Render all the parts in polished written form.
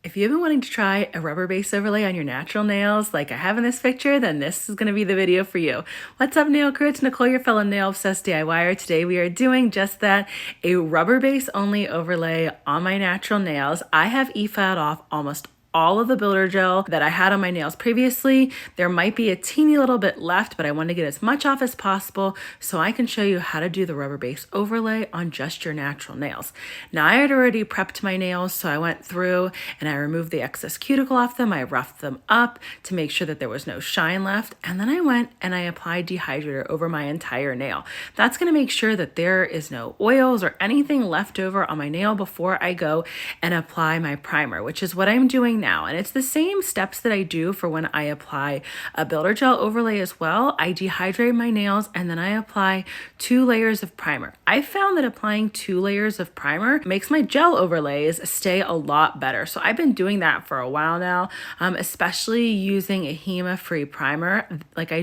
If you've been wanting to try a rubber base overlay on your natural nails like I have in this picture, then this is going to be the video for you. What's up, nail crew? It's Nicole, your fellow nail obsessed DIYer. Today we are doing just that, a rubber base only overlay on my natural nails. I have Efiled off almost all of the builder gel that I had on my nails previously. There might be a teeny little bit left, but I want to get as much off as possible so I can show you how to do the rubber base overlay on just your natural nails. Now, I had already prepped my nails, so I went through and I removed the excess cuticle off them. I roughed them up to make sure that there was no shine left. And then I went and I applied Dehydrator over my entire nail. That's going to make sure that there is no oils or anything left over on my nail before I go and apply my primer, which is what I'm doing now. And it's the same steps that I do for when I apply a builder gel overlay as well. I dehydrate my nails and then I apply 2 layers of primer. I found that applying 2 layers of primer makes my gel overlays stay a lot better. So I've been doing that for a while now, especially using a Hema free primer. Like I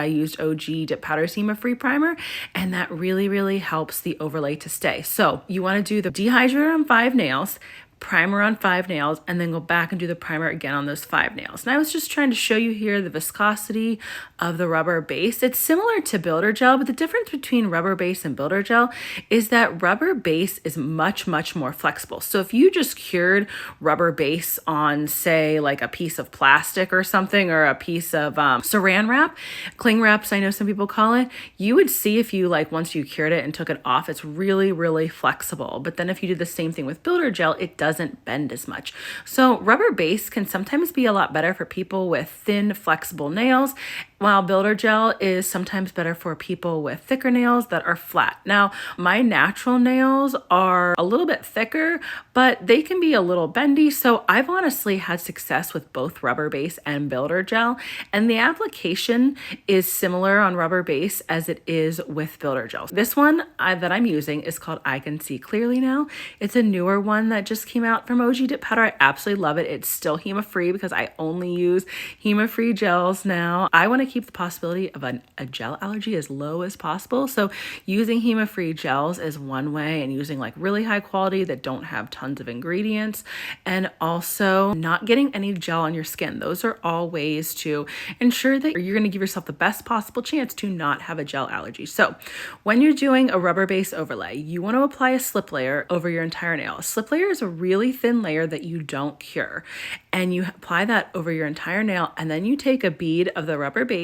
used OG Dip Powder's Hema free primer, and that really helps the overlay to stay. So you want to do the dehydrator on 5 nails, primer on 5 nails, and then go back and do the primer again on those 5 nails. And I was just trying to show you here the viscosity of the rubber base. It's similar to builder gel, but the difference between rubber base and builder gel is that rubber base is much more flexible. So if you just cured rubber base on, say, like a piece of plastic or something, or a piece of saran wrap, cling wraps, I know some people call it, you would see if you, like, once you cured it and took it off, it's really flexible. But then if you do the same thing with builder gel, it doesn't bend as much. So rubber base can sometimes be a lot better for people with thin, flexible nails, while builder gel is sometimes better for people with thicker nails that are flat. Now, my natural nails are a little bit thicker, but they can be a little bendy. So I've honestly had success with both rubber base and builder gel. And the application is similar on rubber base as it is with builder gel. This one that I'm using is called I Can See Clearly Now. It's a newer one that just came out from OG Dip Powder. I absolutely love it. It's still Hema free because I only use Hema free gels now. I want to keep the possibility of a gel allergy as low as possible. So using Hema free gels is one way, and using like really high quality that don't have tons of ingredients, and also not getting any gel on your skin. Those are all ways to ensure that you're going to give yourself the best possible chance to not have a gel allergy. So when you're doing a rubber base overlay, you want to apply a slip layer over your entire nail. A slip layer is a really thin layer that you don't cure, and you apply that over your entire nail, and then you take a bead of the rubber base,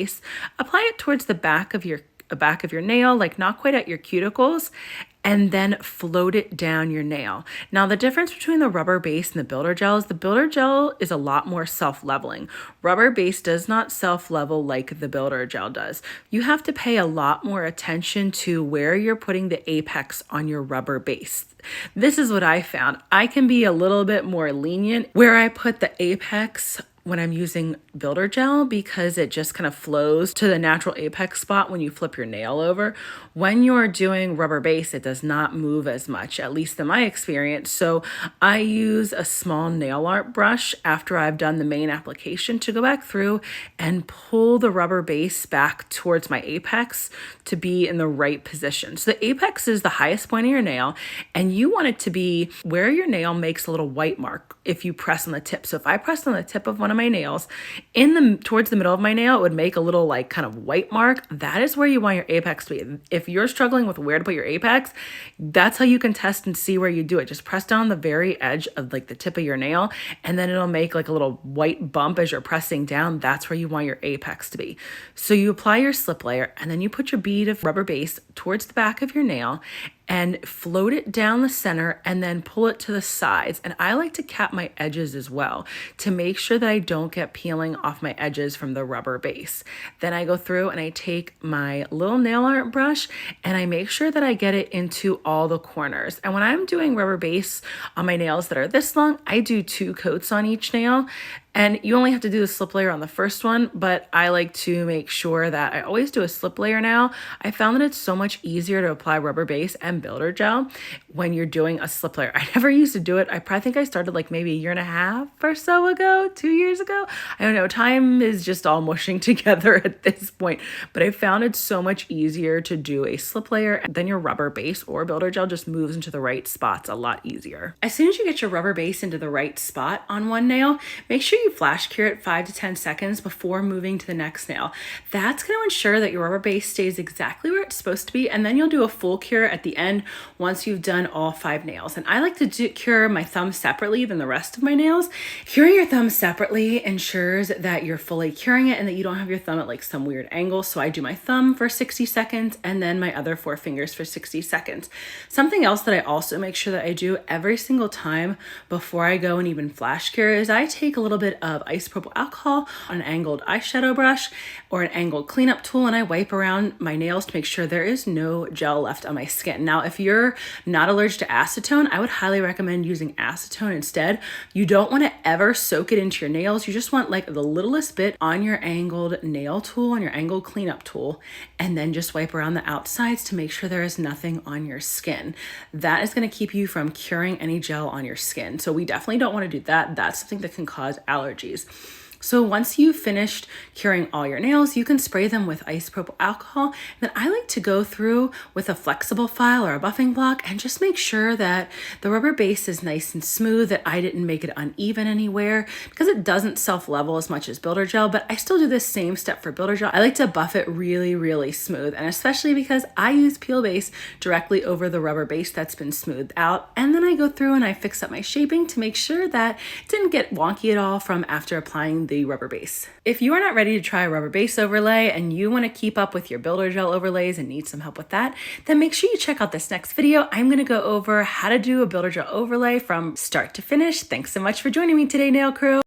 apply it towards the back of your nail, like not quite at your cuticles, and then float it down your nail. Now, the difference between the rubber base and the builder gel is the builder gel is a lot more self-leveling. Rubber base does not self-level like the builder gel does. You have to pay a lot more attention to where you're putting the apex on your rubber base. This is what I found. I can be a little bit more lenient where I put the apex when I'm using builder gel, because it just kind of flows to the natural apex spot when you flip your nail over. When you're doing rubber base, it does not move as much, at least in my experience. So I use a small nail art brush after I've done the main application to go back through and pull the rubber base back towards my apex to be in the right position. So the apex is the highest point of your nail, and you want it to be where your nail makes a little white mark if you press on the tip. So if I pressed on the tip of one of my nails towards the middle of my nail, it would make a little like kind of white mark. That is where you want your apex to be. If you're struggling with where to put your apex, that's how you can test and see where you do it. Just press down the very edge of like the tip of your nail, and then it'll make like a little white bump as you're pressing down. That's where you want your apex to be. So you apply your slip layer, and then you put your bead of rubber base towards the back of your nail and float it down the center, and then pull it to the sides. And I like to cap my edges as well to make sure that I don't get peeling off my edges from the rubber base. Then I go through and I take my little nail art brush and I make sure that I get it into all the corners. And when I'm doing rubber base on my nails that are this long, I do 2 coats on each nail. And you only have to do the slip layer on the first one, but I like to make sure that I always do a slip layer now. I found that it's so much easier to apply rubber base and builder gel when you're doing a slip layer. I never used to do it. I probably think I started like maybe a year and a half or so ago, 2 years ago. I don't know, time is just all mushing together at this point, but I found it so much easier to do a slip layer, and then your rubber base or builder gel just moves into the right spots a lot easier. As soon as you get your rubber base into the right spot on one nail, make sure you flash cure it 5 to 10 seconds before moving to the next nail. That's going to ensure that your rubber base stays exactly where it's supposed to be, and then you'll do a full cure at the end once you've done all 5 nails. And I like to cure my thumb separately than the rest of my nails. Curing your thumb separately ensures that you're fully curing it and that you don't have your thumb at like some weird angle. So I do my thumb for 60 seconds and then my other 4 fingers for 60 seconds. Something else that I also make sure that I do every single time before I go and even flash cure is I take a little bit of isopropyl alcohol on an angled eyeshadow brush or an angled cleanup tool, and I wipe around my nails to make sure there is no gel left on my skin. Now, if you're not allergic to acetone, I would highly recommend using acetone instead. You don't want to ever soak it into your nails. You just want like the littlest bit on your angled nail tool, on your angled cleanup tool, and then just wipe around the outsides to make sure there is nothing on your skin. That is going to keep you from curing any gel on your skin. So we definitely don't want to do that. That's something that can cause allergies. So once you've finished curing all your nails, you can spray them with isopropyl alcohol. Then I like to go through with a flexible file or a buffing block and just make sure that the rubber base is nice and smooth, that I didn't make it uneven anywhere, because it doesn't self-level as much as builder gel, but I still do this same step for builder gel. I like to buff it really, really smooth, and especially because I use peel base directly over the rubber base that's been smoothed out. And then I go through and I fix up my shaping to make sure that it didn't get wonky at all from after applying the rubber base. If you are not ready to try a rubber base overlay and you want to keep up with your builder gel overlays and need some help with that, then make sure you check out this next video. I'm going to go over how to do a builder gel overlay from start to finish. Thanks so much for joining me today, nail crew.